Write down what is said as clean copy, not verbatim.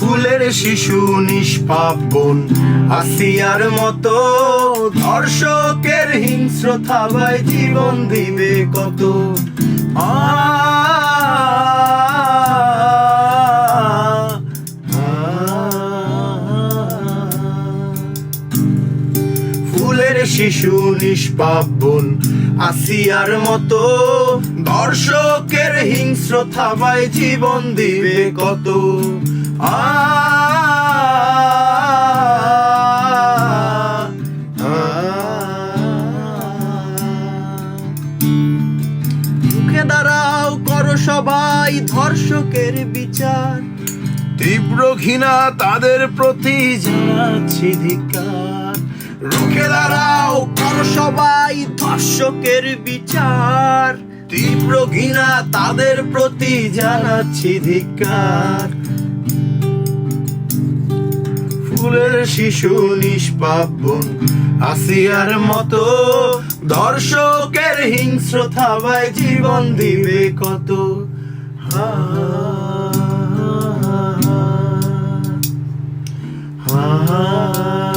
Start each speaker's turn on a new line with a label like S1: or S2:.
S1: ফুলের শিশু নিষ্পাপ বোন আসিয়ার মতো ধর্ষকের হিংস্র থাবায় জীবন দিবে কত। ফুলের শিশু নিষ্পাপ বোন আসিয়ার মতো ধর্ষকের হিংস্র থাবায় জীবন দিবে কত। মুখে দাঁড়াও করো সবাই ধর্ষকের বিচার, তীব্র ঘৃণা তাদের প্রতি জানাচ্ছি ধিক্কার। রুখে দাঁড়াও করো সবাই ধর্ষকের বিচার, তীব্র ঘৃণা তাদের প্রতি জানাচ্ছি ধিক্কার। ফুলের শিশু নিষ্পাপ বোন আসিয়ার মতো ধর্ষকের হিংস্র থাবায় জীবন দিবে কত। হা হা